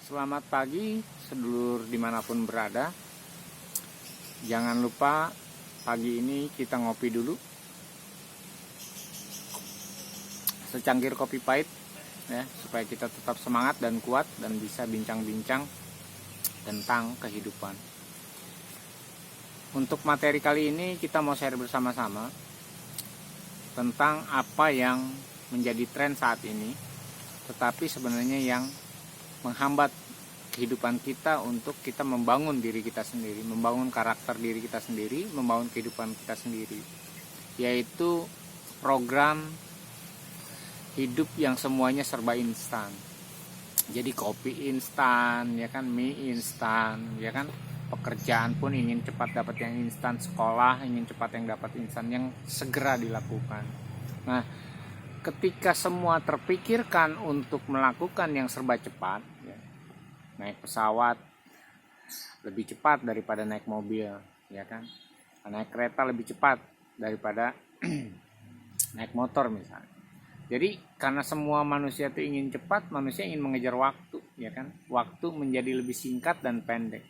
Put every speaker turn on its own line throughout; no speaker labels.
Selamat pagi sedulur dimanapun berada. Jangan lupa pagi ini kita ngopi dulu secangkir kopi pahit ya, supaya kita tetap semangat dan kuat dan bisa bincang-bincang tentang kehidupan. Untuk materi kali ini kita mau share bersama-sama tentang apa yang menjadi tren saat ini, tetapi sebenarnya yang menghambat kehidupan kita untuk kita membangun diri kita sendiri, membangun karakter diri kita sendiri, membangun kehidupan kita sendiri, yaitu program hidup yang semuanya serba instan. Jadi kopi instan, ya kan, mie instan, ya kan, pekerjaan pun ingin cepat dapat yang instan, sekolah ingin cepat yang dapat instan, yang segera dilakukan. Nah, ketika semua terpikirkan untuk melakukan yang serba cepat, ya, naik pesawat lebih cepat daripada naik mobil, ya kan, naik kereta lebih cepat daripada naik motor misalnya. Jadi karena semua manusia itu ingin cepat, manusia ingin mengejar waktu, ya kan, waktu menjadi lebih singkat dan pendek.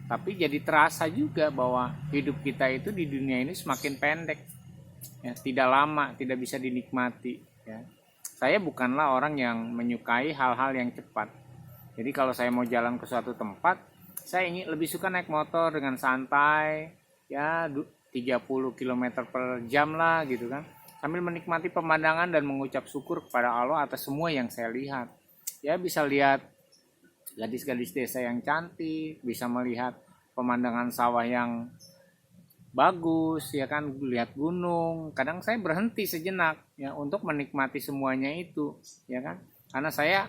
Tapi jadi terasa juga bahwa hidup kita itu di dunia ini semakin pendek, ya, tidak lama, tidak bisa dinikmati. Ya. Saya bukanlah orang yang menyukai hal-hal yang cepat. Jadi kalau saya mau jalan ke suatu tempat, saya ingin lebih suka naik motor dengan santai, ya 30 km per jam lah gitu kan, sambil menikmati pemandangan dan mengucap syukur kepada Allah atas semua yang saya lihat. Ya, bisa lihat gadis-gadis desa yang cantik, bisa melihat pemandangan sawah yang bagus, ya kan, lihat gunung. Kadang saya berhenti sejenak ya untuk menikmati semuanya itu, ya kan, karena saya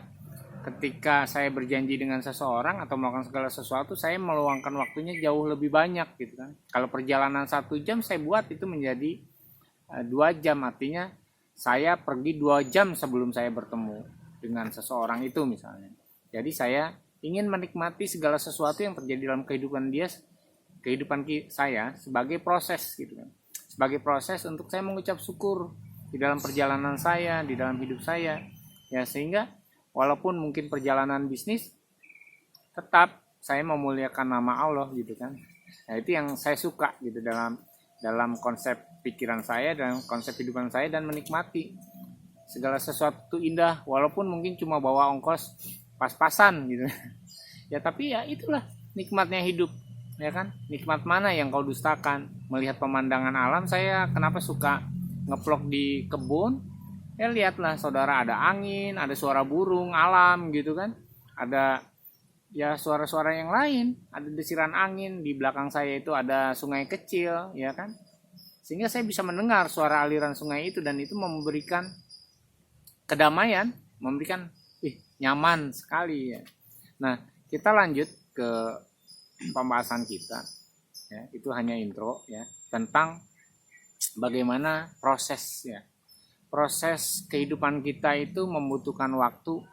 ketika saya berjanji dengan seseorang atau melakukan segala sesuatu, saya meluangkan waktunya jauh lebih banyak gitu kan. Kalau perjalanan 1 jam saya buat itu menjadi 2 jam, artinya saya pergi 2 jam sebelum saya bertemu dengan seseorang itu misalnya. Jadi saya ingin menikmati segala sesuatu yang terjadi dalam kehidupan saya sebagai proses gitu kan, sebagai proses untuk saya mengucap syukur di dalam perjalanan saya, di dalam hidup saya, ya, sehingga walaupun mungkin perjalanan bisnis, tetap saya memuliakan nama Allah gitu kan. Nah, itu yang saya suka gitu dalam konsep pikiran saya, dalam konsep kehidupan saya, dan menikmati segala sesuatu indah walaupun mungkin cuma bawa ongkos pas-pasan gitu. Ya, tapi ya itulah nikmatnya hidup, ya kan. Nikmat mana yang kau dustakan? Melihat pemandangan alam, saya kenapa suka ngevlog di kebun? Ya lihatlah saudara, ada angin, ada suara burung, alam gitu kan. Ada ya suara-suara yang lain, ada desiran angin, di belakang saya itu ada sungai kecil, ya kan. Sehingga saya bisa mendengar suara aliran sungai itu, dan itu memberikan kedamaian, memberikan nyaman sekali ya. Nah, kita lanjut ke pembahasan kita. Ya, itu hanya intro ya, tentang bagaimana proses ya. Proses kehidupan kita itu membutuhkan waktu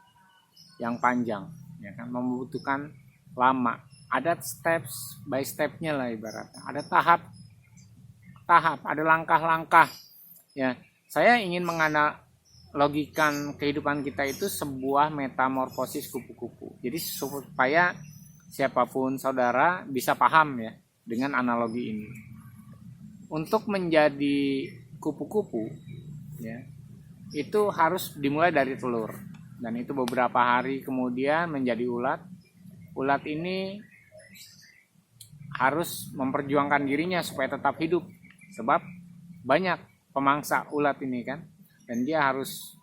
yang panjang, ya kan, membutuhkan lama. Ada steps by stepnya lah ibaratnya. Ada tahap, ada langkah-langkah. Ya, saya ingin menganalogikan kehidupan kita itu sebuah metamorfosis kupu-kupu. Jadi supaya siapapun saudara bisa paham ya dengan analogi ini. Untuk menjadi kupu-kupu ya, itu harus dimulai dari telur, dan itu beberapa hari kemudian menjadi ulat. Ulat ini harus memperjuangkan dirinya supaya tetap hidup, sebab banyak pemangsa ulat ini kan, dan dia harus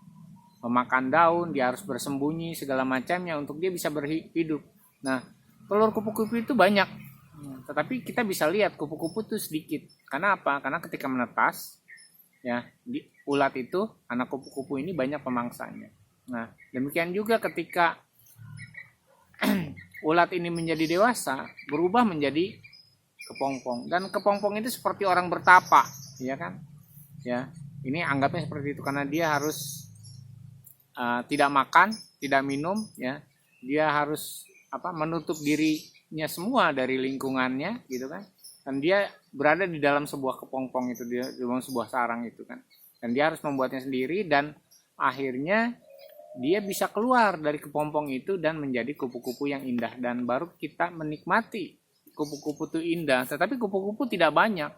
memakan daun, dia harus bersembunyi segala macamnya untuk dia bisa berhidup. Nah, telur kupu-kupu itu banyak, tetapi kita bisa lihat kupu-kupu itu sedikit. Karena apa? Karena ketika menetas ya, di ulat itu, anak kupu-kupu ini banyak pemangsanya. Nah, demikian juga ketika ulat ini menjadi dewasa, berubah menjadi kepompong, dan kepompong itu seperti orang bertapa, ya kan? Ya, ini anggapnya seperti itu karena dia harus tidak makan, tidak minum, ya. Dia harus menutup dirinya semua dari lingkungannya, gitu kan? Dan dia berada di dalam sebuah kepompong itu, di dalam sebuah sarang itu kan. Dan dia harus membuatnya sendiri, dan akhirnya dia bisa keluar dari kepompong itu dan menjadi kupu-kupu yang indah, dan baru kita menikmati kupu-kupu itu indah. Tetapi kupu-kupu tidak banyak,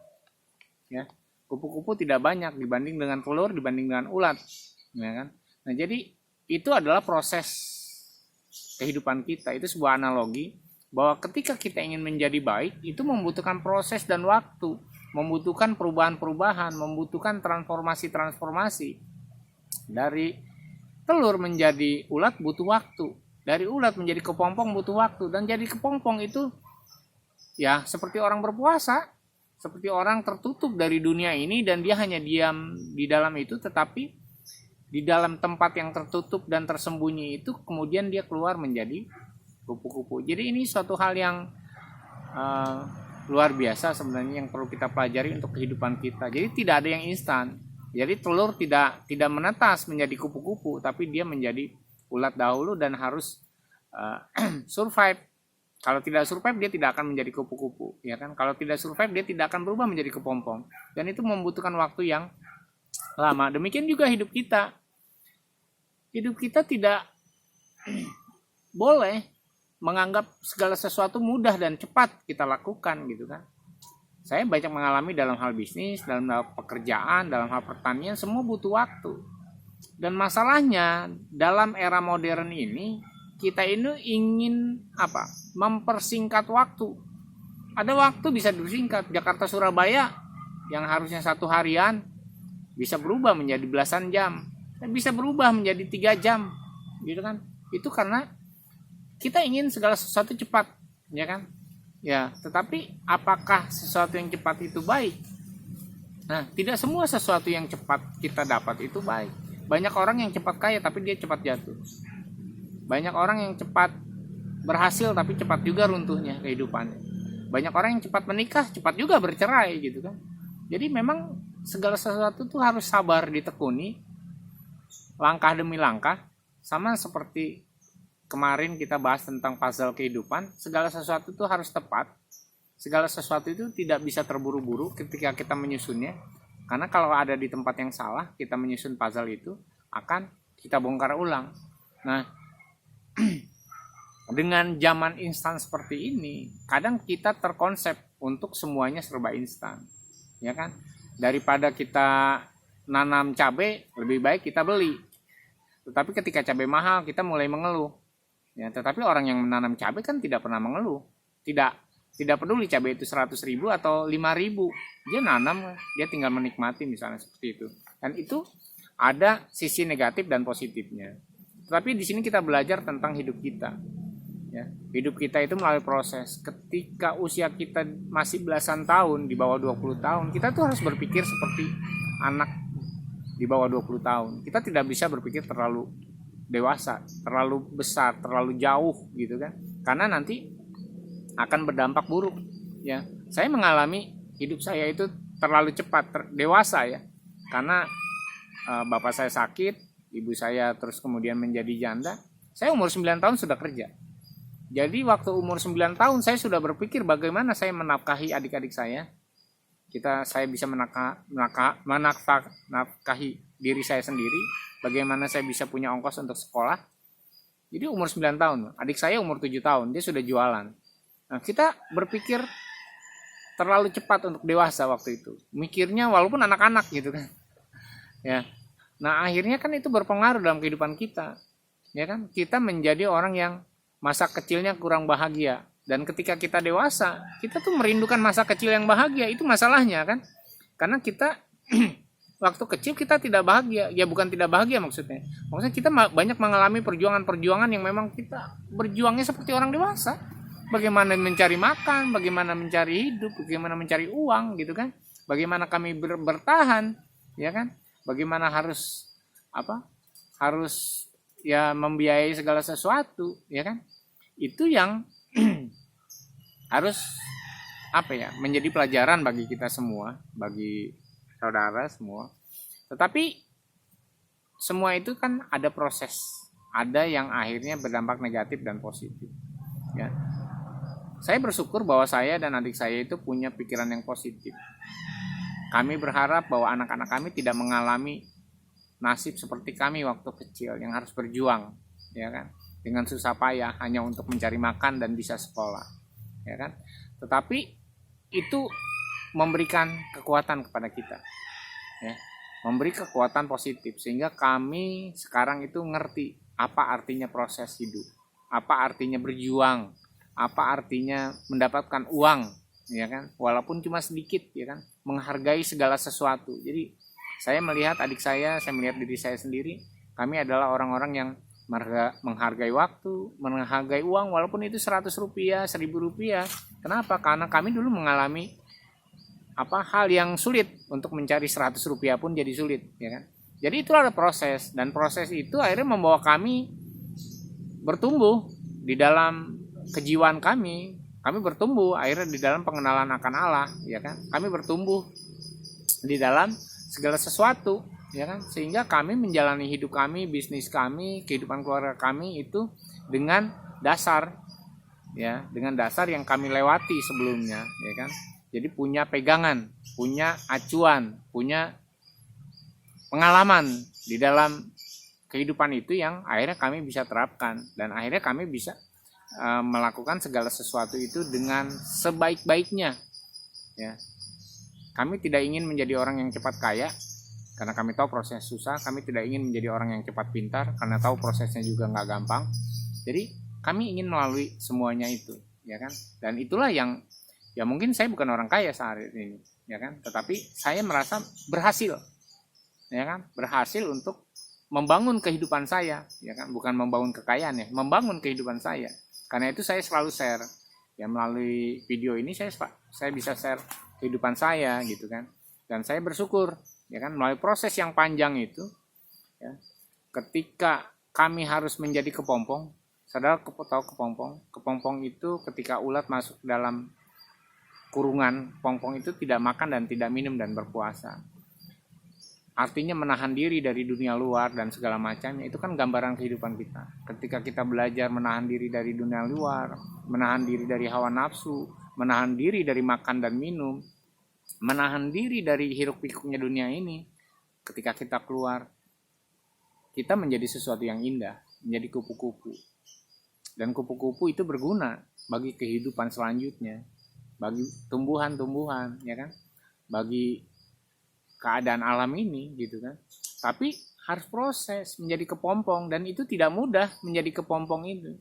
ya. Kupu-kupu tidak banyak dibanding dengan telur, dibanding dengan ulat, ya kan. Nah, jadi itu adalah proses kehidupan kita. Itu sebuah analogi bahwa ketika kita ingin menjadi baik, itu membutuhkan proses dan waktu, membutuhkan perubahan-perubahan, membutuhkan transformasi-transformasi. Dari telur menjadi ulat butuh waktu, dari ulat menjadi kepompong butuh waktu, dan jadi kepompong itu ya seperti orang berpuasa, seperti orang tertutup dari dunia ini dan dia hanya diam di dalam itu. Tetapi di dalam tempat yang tertutup dan tersembunyi itu kemudian dia keluar menjadi kupu-kupu. Jadi ini suatu hal yang luar biasa sebenarnya yang perlu kita pelajari untuk kehidupan kita. Jadi tidak ada yang instan. Jadi telur tidak menetas menjadi kupu-kupu, tapi dia menjadi ulat dahulu dan harus survive. Kalau tidak survive, dia tidak akan menjadi kupu-kupu, ya kan? Kalau tidak survive, dia tidak akan berubah menjadi kepompong. Dan itu membutuhkan waktu yang lama. Demikian juga hidup kita. Hidup kita tidak boleh menganggap segala sesuatu mudah dan cepat kita lakukan, gitu kan? Saya banyak mengalami dalam hal bisnis, dalam hal pekerjaan, dalam hal pertanian, semua butuh waktu. Dan masalahnya dalam era modern ini, kita ini ingin apa? Mempersingkat waktu. Ada waktu bisa disingkat. Jakarta Surabaya yang harusnya 1 harian bisa berubah menjadi belasan jam, bisa berubah menjadi 3 jam, gitu kan? Itu karena kita ingin segala sesuatu cepat, ya kan? Ya, tetapi apakah sesuatu yang cepat itu baik? Nah, tidak semua sesuatu yang cepat kita dapat itu baik. Banyak orang yang cepat kaya tapi dia cepat jatuh. Banyak orang yang cepat berhasil tapi cepat juga runtuhnya kehidupannya. Banyak orang yang cepat menikah, cepat juga bercerai, gitu kan. Jadi memang segala sesuatu itu harus sabar ditekuni, langkah demi langkah. Sama seperti kemarin kita bahas tentang puzzle kehidupan, segala sesuatu itu harus tepat. Segala sesuatu itu tidak bisa terburu-buru ketika kita menyusunnya. Karena kalau ada di tempat yang salah, kita menyusun puzzle itu akan kita bongkar ulang. Nah, dengan zaman instan seperti ini, kadang kita terkonsep untuk semuanya serba instan, ya kan? Daripada kita nanam cabai, lebih baik kita beli. Tetapi ketika cabai mahal, kita mulai mengeluh. Ya, tetapi orang yang menanam cabai kan tidak pernah mengeluh. Tidak peduli cabai itu 100.000 atau 5.000. Dia nanam, dia tinggal menikmati misalnya seperti itu. Dan itu ada sisi negatif dan positifnya. Tetapi di sini kita belajar tentang hidup kita. Ya, hidup kita itu melalui proses. Ketika usia kita masih belasan tahun, di bawah 20 tahun, kita tuh harus berpikir seperti anak di bawah 20 tahun. Kita tidak bisa berpikir terlalu dewasa, terlalu besar, terlalu jauh, gitu kan. Karena nanti akan berdampak buruk, ya. Saya mengalami hidup saya itu terlalu cepat, dewasa, ya. Karena bapak saya sakit, ibu saya terus kemudian menjadi janda. Saya umur 9 tahun sudah kerja. Jadi waktu umur 9 tahun saya sudah berpikir bagaimana saya menafkahi adik-adik saya. Saya bisa menafkahi diri saya sendiri, bagaimana saya bisa punya ongkos untuk sekolah. Jadi umur 9 tahun, adik saya umur 7 tahun, dia sudah jualan. Nah, kita berpikir terlalu cepat untuk dewasa waktu itu. Mikirnya walaupun anak-anak, gitu kan. Ya. Nah, akhirnya kan itu berpengaruh dalam kehidupan kita. Ya kan? Kita menjadi orang yang masa kecilnya kurang bahagia. Dan ketika kita dewasa, kita tuh merindukan masa kecil yang bahagia. Itu masalahnya kan. Karena kita waktu kecil kita tidak bahagia. Ya bukan tidak bahagia maksudnya. Maksudnya kita banyak mengalami perjuangan-perjuangan yang memang kita berjuangnya seperti orang dewasa. Bagaimana mencari makan, bagaimana mencari hidup, bagaimana mencari uang, gitu kan. Bagaimana kami bertahan, ya kan. Bagaimana harus ya membiayai segala sesuatu, ya kan. Itu yang harus menjadi pelajaran bagi kita semua, bagi saudara semua. Tetapi semua itu kan ada proses, ada yang akhirnya berdampak negatif dan positif, ya. Saya bersyukur bahwa saya dan adik saya itu punya pikiran yang positif. Kami berharap bahwa anak-anak kami tidak mengalami nasib seperti kami waktu kecil yang harus berjuang, ya kan, dengan susah payah hanya untuk mencari makan dan bisa sekolah, ya kan. Tetapi itu memberikan kekuatan kepada kita, ya, memberi kekuatan positif sehingga kami sekarang itu ngerti apa artinya proses hidup, apa artinya berjuang, apa artinya mendapatkan uang, ya kan, walaupun cuma sedikit, ya kan, menghargai segala sesuatu. Jadi saya melihat adik saya melihat diri saya sendiri, kami adalah orang-orang yang menghargai waktu, menghargai uang walaupun itu 100 rupiah, 1000 rupiah. Kenapa? Karena kami dulu mengalami hal yang sulit, untuk mencari 100 rupiah pun jadi sulit, ya kan. Jadi itu ada proses, dan proses itu akhirnya membawa kami bertumbuh di dalam kejiwaan kami bertumbuh akhirnya di dalam pengenalan akan Allah, ya kan. Kami bertumbuh di dalam segala sesuatu, ya kan, sehingga kami menjalani hidup kami, bisnis kami, kehidupan keluarga kami itu dengan dasar, ya, dengan dasar yang kami lewati sebelumnya, ya kan. Jadi punya pegangan, punya acuan, punya pengalaman di dalam kehidupan itu yang akhirnya kami bisa terapkan, dan akhirnya kami bisa melakukan segala sesuatu itu dengan sebaik-baiknya, ya. Kami tidak ingin menjadi orang yang cepat kaya karena kami tahu proses susah. Kami tidak ingin menjadi orang yang cepat pintar karena tahu prosesnya juga nggak gampang. Jadi kami ingin melalui semuanya itu, ya kan. Dan itulah yang, ya, mungkin saya bukan orang kaya saat ini, ya kan, tetapi saya merasa berhasil, ya kan, berhasil untuk membangun kehidupan saya, ya kan, bukan membangun kekayaan, ya, membangun kehidupan saya. Karena itu saya selalu share, ya, melalui video ini saya bisa share kehidupan saya, gitu kan. Dan saya bersyukur, ya kan, melalui proses yang panjang itu, ya, ketika kami harus menjadi kepompong. Saudara tahu kepompong itu ketika ulat masuk dalam kurungan, kepompong itu tidak makan dan tidak minum dan berpuasa. Artinya menahan diri dari dunia luar dan segala macamnya. Itu kan gambaran kehidupan kita. Ketika kita belajar menahan diri dari dunia luar, menahan diri dari hawa nafsu, menahan diri dari makan dan minum, menahan diri dari hiruk pikuknya dunia ini, ketika kita keluar, kita menjadi sesuatu yang indah, menjadi kupu-kupu. Dan kupu-kupu itu berguna bagi kehidupan selanjutnya, bagi tumbuhan-tumbuhan, ya kan, bagi keadaan alam ini, gitu kan. Tapi harus proses menjadi kepompong, dan itu tidak mudah menjadi kepompong itu.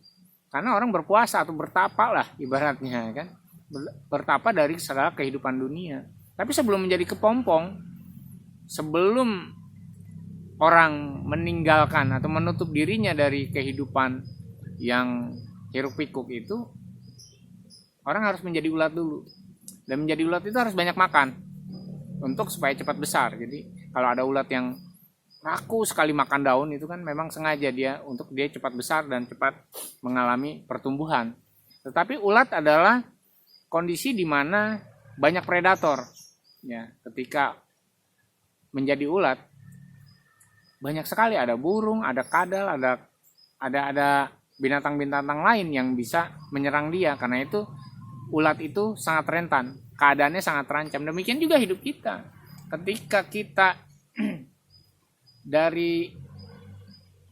Karena orang berpuasa atau bertapa lah ibaratnya, kan, bertapa dari segala kehidupan dunia. Tapi sebelum menjadi kepompong, sebelum orang meninggalkan atau menutup dirinya dari kehidupan yang hiruk pikuk itu, orang harus menjadi ulat dulu. Dan menjadi ulat itu harus banyak makan untuk supaya cepat besar. Jadi kalau ada ulat yang raku sekali makan daun, itu kan memang sengaja dia untuk dia cepat besar dan cepat mengalami pertumbuhan. Tetapi ulat adalah kondisi di mana banyak predator. Ya, ketika menjadi ulat banyak sekali, ada burung, ada kadal, ada binatang-binatang lain yang bisa menyerang dia. Karena itu ulat itu sangat rentan, keadaannya sangat terancam. Demikian juga hidup kita. Ketika kita dari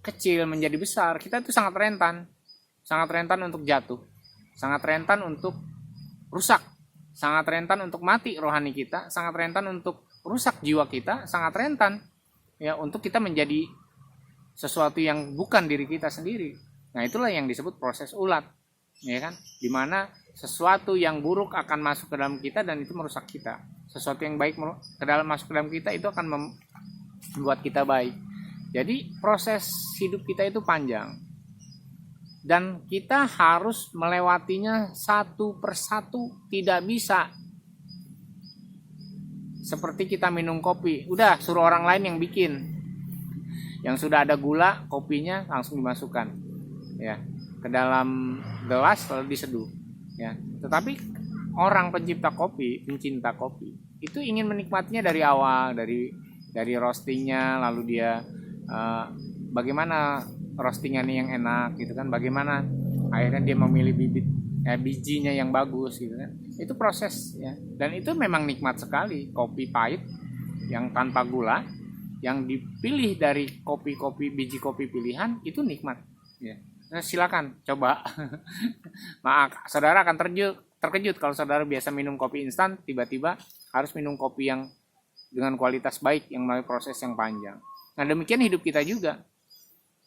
kecil menjadi besar, kita itu sangat rentan untuk jatuh, sangat rentan untuk rusak, sangat rentan untuk mati rohani kita, sangat rentan untuk rusak jiwa kita, sangat rentan, ya, untuk kita menjadi sesuatu yang bukan diri kita sendiri. Nah, itulah yang disebut proses ulat, ya kan, dimana sesuatu yang buruk akan masuk ke dalam kita dan itu merusak kita. Sesuatu yang baik masuk ke dalam kita itu akan membuat kita baik. Jadi proses hidup kita itu panjang dan kita harus melewatinya satu persatu. Tidak bisa seperti kita minum kopi, udah suruh orang lain yang bikin, yang sudah ada gula, kopinya langsung dimasukkan, ya, ke dalam gelas lalu diseduh, ya. Tetapi orang pencinta kopi itu ingin menikmatinya dari awal, dari roastingnya, lalu dia bagaimana roastingannya yang enak, gitu kan, bagaimana akhirnya dia memilih bijinya yang bagus, gitu kan. Itu proses, ya, dan itu memang nikmat sekali. Kopi pahit yang tanpa gula yang dipilih dari kopi-kopi, biji kopi pilihan itu nikmat ya. Nah, silakan coba. Saudara akan terkejut kalau saudara biasa minum kopi instan, tiba-tiba harus minum kopi yang dengan kualitas baik yang melalui proses yang panjang. Nah, demikian hidup kita juga.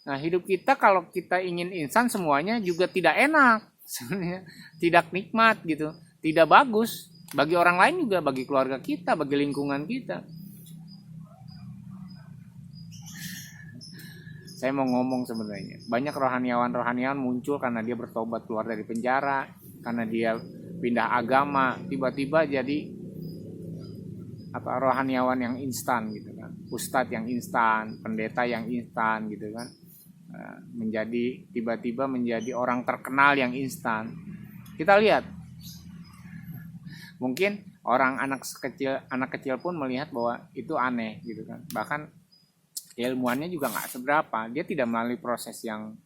Nah, hidup kita kalau kita ingin instan semuanya juga tidak enak, sebenarnya tidak nikmat gitu, tidak bagus bagi orang lain juga, bagi keluarga kita, bagi lingkungan kita. Saya mau ngomong sebenarnya, banyak rohaniawan muncul karena dia bertobat keluar dari penjara, karena dia pindah agama, tiba-tiba jadi rohaniawan yang instan gitu kan, ustadz yang instan, pendeta yang instan gitu kan, tiba-tiba menjadi orang terkenal yang instan. Kita lihat, mungkin anak kecil pun melihat bahwa itu aneh gitu kan, bahkan ilmuannya juga nggak seberapa, dia tidak melalui proses yang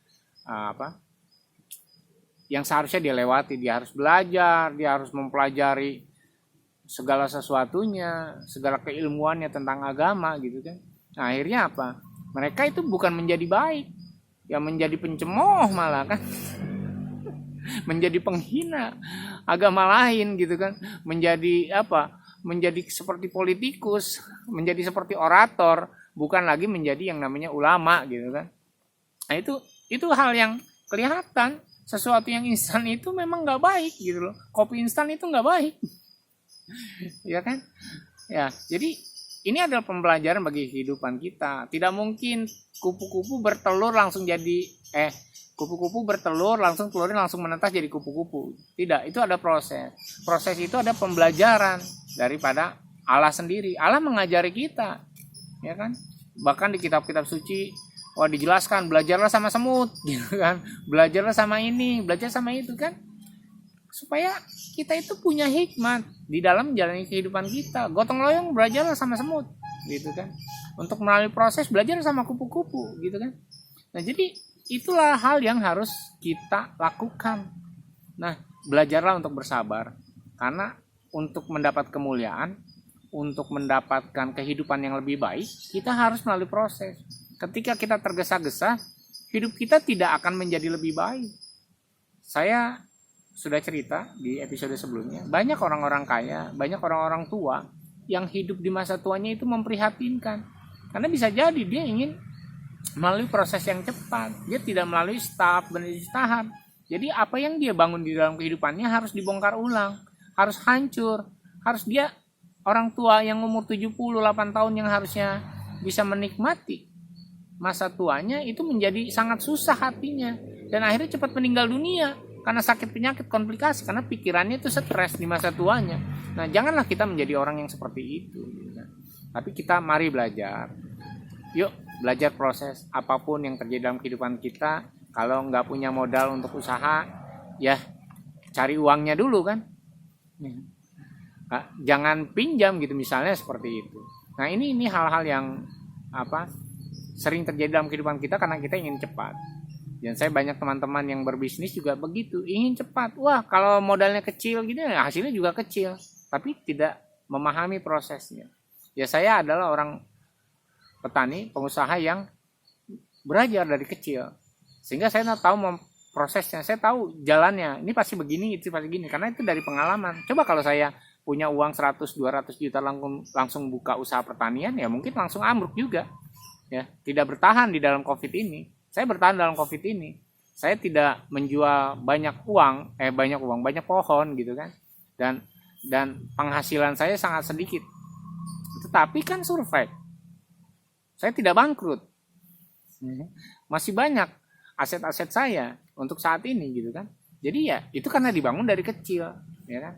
yang seharusnya dia lewati. Dia harus belajar, dia harus mempelajari segala sesuatunya, segala keilmuannya tentang agama gitu kan. Nah, akhirnya apa? Mereka itu bukan menjadi baik, yang menjadi pencemooh malah kan. Menjadi penghina agama lain gitu kan. Menjadi menjadi seperti politikus, menjadi seperti orator, bukan lagi menjadi yang namanya ulama gitu kan. Nah, itu hal yang kelihatan. Sesuatu yang instan itu memang nggak baik gitu loh. Kopi instan itu nggak baik. Ya kan? Ya, jadi ini adalah pembelajaran bagi kehidupan kita. Tidak mungkin kupu-kupu bertelur langsung jadi kupu-kupu bertelur langsung telurnya langsung menetas jadi kupu-kupu. Tidak, itu ada proses. Proses itu ada pembelajaran daripada Allah sendiri. Allah mengajari kita. Ya kan? Bahkan di kitab-kitab suci dijelaskan belajarlah sama semut gitu kan. Belajarlah sama ini, belajar sama itu kan. Supaya kita itu punya hikmat di dalam menjalani kehidupan kita. Gotong royong belajarlah sama semut gitu kan. Untuk melalui proses belajar sama kupu-kupu gitu kan. Nah, jadi itulah hal yang harus kita lakukan. Nah, belajarlah untuk bersabar. Karena untuk mendapat kemuliaan, untuk mendapatkan kehidupan yang lebih baik, kita harus melalui proses. Ketika kita tergesa-gesa, hidup kita tidak akan menjadi lebih baik. Saya sudah cerita di episode sebelumnya, banyak orang-orang kaya, banyak orang-orang tua yang hidup di masa tuanya itu memprihatinkan. Karena bisa jadi dia ingin melalui proses yang cepat, dia tidak melalui tahap demi tahap. Jadi apa yang dia bangun di dalam kehidupannya harus dibongkar ulang, harus hancur. Harus dia, orang tua yang umur 78 tahun yang harusnya bisa menikmati masa tuanya, itu menjadi sangat susah hatinya, dan akhirnya cepat meninggal dunia karena sakit penyakit komplikasi, karena pikirannya itu stres di masa tuanya. Nah, janganlah kita menjadi orang yang seperti itu. Tapi kita mari belajar. Yuk belajar proses apapun yang terjadi dalam kehidupan kita. Kalau nggak punya modal untuk usaha, ya cari uangnya dulu kan. Jangan pinjam gitu misalnya, seperti itu. Nah, ini hal-hal yang sering terjadi dalam kehidupan kita karena kita ingin cepat. Dan saya banyak teman-teman yang berbisnis juga begitu, ingin cepat. Wah, kalau modalnya kecil gitu, hasilnya juga kecil, tapi tidak memahami prosesnya. Ya, saya adalah orang petani, pengusaha yang belajar dari kecil, sehingga saya tahu prosesnya, saya tahu jalannya. Ini pasti begini, itu pasti begini, karena itu dari pengalaman. Coba kalau saya punya uang 100-200 juta langsung buka usaha pertanian, ya mungkin langsung ambruk juga. Ya, tidak bertahan di dalam Covid ini. Saya bertahan dalam Covid ini. Saya tidak menjual banyak pohon gitu kan. Dan penghasilan saya sangat sedikit. Tetapi kan survive. Saya tidak bangkrut. Masih banyak aset-aset saya untuk saat ini gitu kan. Jadi ya itu karena dibangun dari kecil, ya kan.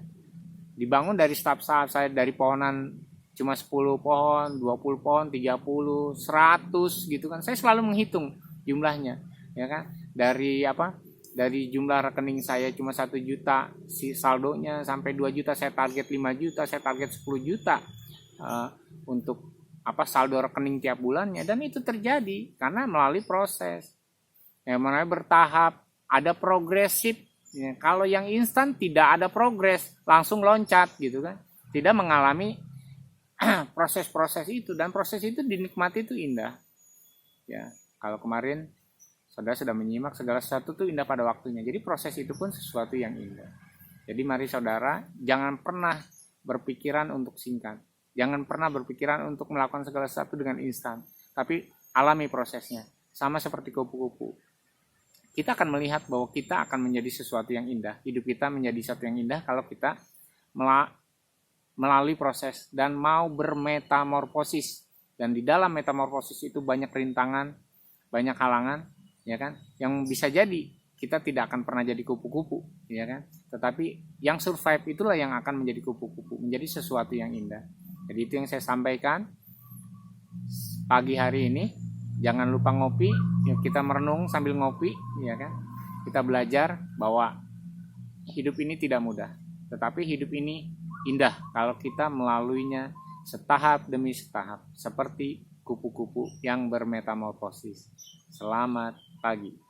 Dibangun dari tahap-tahap saya, dari pohonan cuma 10 pohon, 20 pohon, 30, 100 gitu kan. Saya selalu menghitung jumlahnya, ya kan. Dari jumlah rekening saya cuma 1 juta, si saldonya sampai 2 juta, saya target 5 juta, saya target 10 juta untuk saldo rekening tiap bulannya. Dan itu terjadi karena melalui proses. Ya, melalui bertahap, ada progresif. Ya, kalau yang instan tidak ada progres, langsung loncat gitu kan. Tidak mengalami proses-proses itu, dan proses itu dinikmati itu indah. Ya, kalau kemarin saudara sudah menyimak segala sesuatu itu indah pada waktunya. Jadi proses itu pun sesuatu yang indah. Jadi mari saudara, jangan pernah berpikiran untuk singkat. Jangan pernah berpikiran untuk melakukan segala sesuatu dengan instan. Tapi alami prosesnya. Sama seperti kupu-kupu. Kita akan melihat bahwa kita akan menjadi sesuatu yang indah. Hidup kita menjadi sesuatu yang indah kalau kita melalui proses dan mau bermetamorfosis. Dan di dalam metamorfosis itu banyak rintangan, banyak halangan, ya kan? Yang bisa jadi kita tidak akan pernah jadi kupu-kupu, ya kan? Tetapi yang survive itulah yang akan menjadi kupu-kupu, menjadi sesuatu yang indah. Jadi itu yang saya sampaikan pagi hari ini. Jangan lupa ngopi, kita merenung sambil ngopi, ya kan? Kita belajar bahwa hidup ini tidak mudah, tetapi hidup ini indah kalau kita melaluinya setahap demi setahap, seperti kupu-kupu yang bermetamorfosis. Selamat pagi.